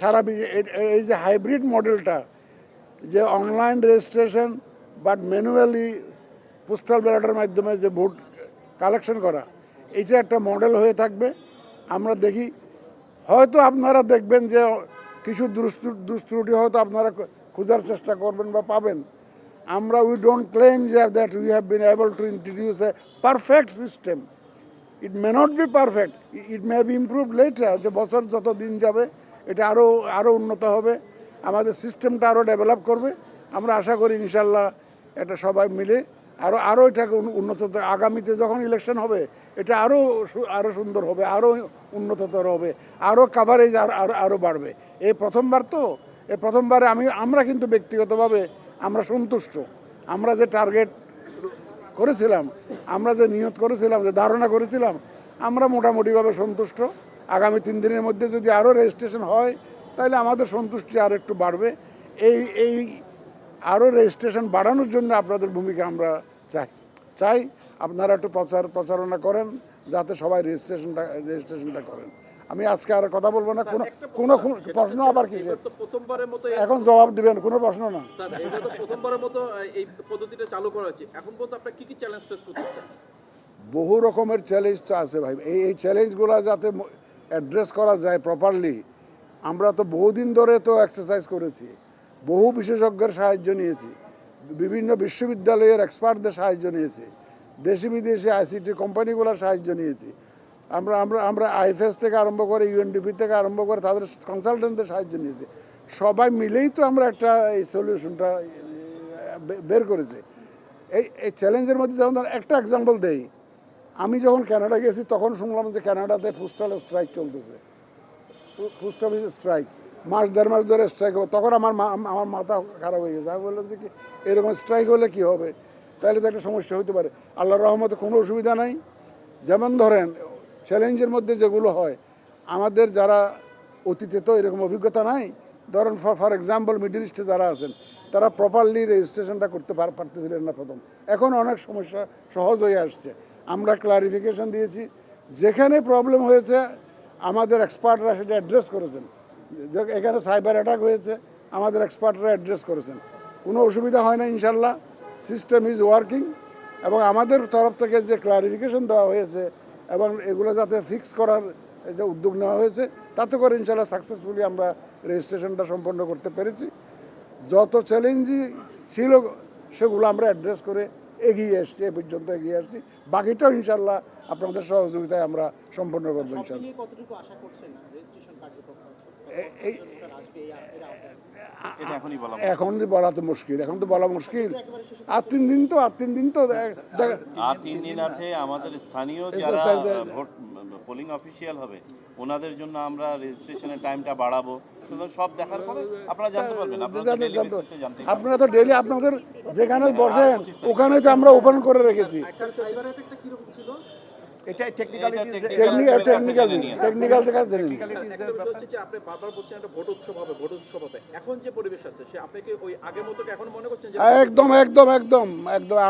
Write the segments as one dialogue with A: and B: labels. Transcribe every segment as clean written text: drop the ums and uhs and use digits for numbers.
A: সারা এই যে হাইব্রিড মডেলটা, যে online registration but manually postal ব্যালটের মাধ্যমে যে ভোট কালেকশন করা, এটা একটা মডেল হয়ে থাকবে। আমরা দেখি, হয়তো আপনারা দেখবেন যে কিছু দুষ্ত্রুটি হয়তো আপনারা খোঁজার চেষ্টা করবেন বা পাবেন। আমরা we don't claim that we have been able to introduce A perfect system. It may not be perfect, it may be improved letter. যে বছর যত দিন যাবে এটা আরও উন্নত হবে, আমাদের সিস্টেমটা আরও ডেভেলপ করবে। আমরা আশা করি ইনশাল্লাহ এটা সবাই মিলে আরও এটাকে উন্নত, আগামীতে যখন ইলেকশন হবে এটা আরও সুন্দর হবে, আরও উন্নততর হবে, আরও কাভারেজ আরও বাড়বে। এই প্রথমবারে আমরা কিন্তু ব্যক্তিগতভাবে আমরা সন্তুষ্ট। আমরা যে টার্গেট করেছিলাম, আমরা যে নিয়ত করেছিলাম, যে ধারণা করেছিলাম, আমরা মোটামুটিভাবে সন্তুষ্ট। আগামী 3 দিনের মধ্যে যদি আরও রেজিস্ট্রেশন হয় তাহলে আমাদের সন্তুষ্টি আর একটু বাড়বে। এই আরও রেজিস্ট্রেশন বাড়ানোর জন্য আপনাদের ভূমিকা আমরা চাই। আপনারা একটু প্রচারণা করেন যাতে সবাই রেজিস্ট্রেশনটা করেন। আমি আজকে আর কথা বলবো না। কোনো প্রশ্ন আবার কি
B: প্রথমবারের মতো
A: এখন জবাব দিবেন? কোনো প্রশ্ন না
B: স্যার, এটা তো প্রথমবারের মতো এই পদ্ধতিটা চালু করা হচ্ছে। এখন পর্যন্ত আপনারা কি চ্যালেঞ্জ ফেস করতেছেন?
A: বহু রকমের চ্যালেঞ্জ তো আছে ভাই। এই চ্যালেঞ্জগুলো যাতে অ্যাড্রেস করা যায় প্রপারলি, আমরা তো বহুদিন ধরে তো এক্সারসাইজ করেছি, বহু বিশেষজ্ঞের সাহায্য নিয়েছি, বিভিন্ন বিশ্ববিদ্যালয়ের এক্সপার্টদের সাহায্য নিয়েছি, দেশি বিদেশি আইসিটি কোম্পানিগুলোর সাহায্য নিয়েছি। আমরা আইএফএস থেকে আরম্ভ করে ইউএনডিপি থেকে আরম্ভ করে তাদের কনসালটেন্টদের সাহায্য নিয়েছি। সবাই মিলেই তো আমরা এই সলিউশনটা বের করেছি। এই চ্যালেঞ্জের মধ্যে যেমন একটা এক্সাম্পল দেই, আমি যখন কানাডা গেছি তখন শুনলাম যে কানাডাতে পোস্টাল স্ট্রাইক চলতেছে, পোস্ট অফিস স্ট্রাইক, মাস 1.5 মাস ধরে স্ট্রাইক হবে। তখন আমার মাথা খারাপ হয়ে গেছে। আমি বললাম যে কি এরকম স্ট্রাইক হলে কি হবে, তাহলে তো একটা সমস্যা হতে পারে। আল্লাহর রহমতে কোনো অসুবিধা নাই। যেমন ধরেন চ্যালেঞ্জের মধ্যে যেগুলো হয়, আমাদের যারা অতীতে তো এরকম অভিজ্ঞতা নাই, ধরেন ফর এক্সাম্পল মিডল ইস্টে যারা আছেন তারা প্রপারলি রেজিস্ট্রেশনটা করতে পারতেছিলেন না প্রথম। এখন অনেক সমস্যা সহজ হয়ে আসছে। আমরা ক্লারিফিকেশন দিয়েছি, যেখানে প্রবলেম হয়েছে আমাদের এক্সপার্টরা সেটা অ্যাড্রেস করেছেন। এখানে সাইবার অ্যাটাক হয়েছে, আমাদের এক্সপার্টরা অ্যাড্রেস করেছেন, কোনো অসুবিধা হয় না ইনশাল্লাহ। System is working. এবং আমাদের তরফ থেকে যে ক্লারিফিকেশন দেওয়া হয়েছে এবং এগুলো যাতে ফিক্স করার যে উদ্যোগ নেওয়া হয়েছে, তাতে করে ইনশাল্লাহ সাকসেসফুলি আমরা রেজিস্ট্রেশনটা সম্পন্ন করতে পেরেছি। যত চ্যালেঞ্জই ছিল সেগুলো আমরা অ্যাড্রেস করে এগিয়ে আসছি, এ পর্যন্ত এগিয়ে আসছি। বাকিটাও ইনশাল্লাহ আপনাদের সহযোগিতায় আমরা সম্পন্ন করবো ইনশাল্লাহ। এখন বলা তো মুশকিল, এখন তো বলা মুশকিল। আর 3 দিন তো আর 3
C: দিন আছে। আমাদের স্থানীয় যারা ভোট পোলিং অফিসিয়াল হবে ওনাদের জন্য আমরা রেজিস্ট্রেশনের টাইমটা বাড়াবো। সব দেখার পরে আপনারা জানতে পারবেন।
A: আপনারা তো ডেইলি আপনাদের যেখানে বসেন ওখানে তো আমরা ওপেন করে রেখেছি।
D: এটা টেকনিক্যাল
B: আপনি বারবার বলছেন একটা ভোট উৎসব হবে। এখন যে পরিবেশ আছে সে আপনি কি ওই আগের মতো এখন মনে করছেন যে
A: একদম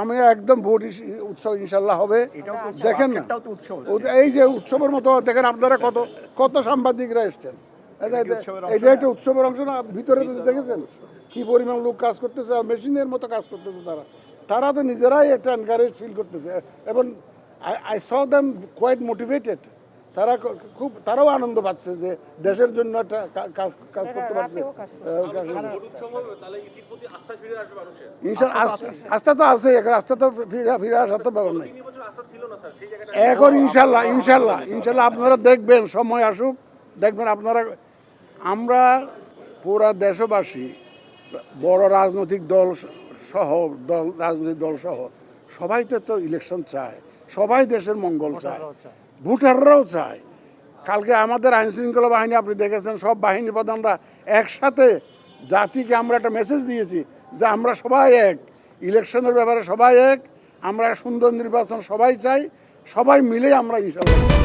A: আমি একদম ভোট উৎসব ইনশাল্লাহ হবে। দেখেন না এই যে উৎসবের মতো দেখেন আপনারা কত সাংবাদিকরা এসছেন, এটা একটা উৎসবের অংশ না? ভিতরে দেখেছেন কি পরিমাণ লোক কাজ করতেছে, মেশিনের মতো কাজ করতেছে। তারা তো নিজেরাই একটা এনকারেজ ফিল করতেছে এবং I saw them quite motivated. তারাও আনন্দ পাচ্ছে যে দেশের জন্য একটা কাজ করতে পারছে। আস্থা তো আছে, আস্থা তো ফিরে আসার তো ব্যাপার নেই এখন। ইনশাল্লাহ আপনারা দেখবেন, সময় আসুক দেখবেন আপনারা। আমরা পুরা দেশবাসী, বড় রাজনৈতিক দল সহ সবাই তো ইলেকশন চায়, সবাই দেশের মঙ্গল চায়, ভোটাররাও চায়। কালকে আমাদের আইন শৃঙ্খলা বাহিনী আপনি দেখেছেন, সব বাহিনী প্রধানরা একসাথে জাতিকে আমরা একটা মেসেজ দিয়েছি যে আমরা সবাই এক, ইলেকশনের ব্যাপারে সবাই এক, আমরা সুন্দর নির্বাচন সবাই চাই, সবাই মিলে আমরা ইনশাল্লাহ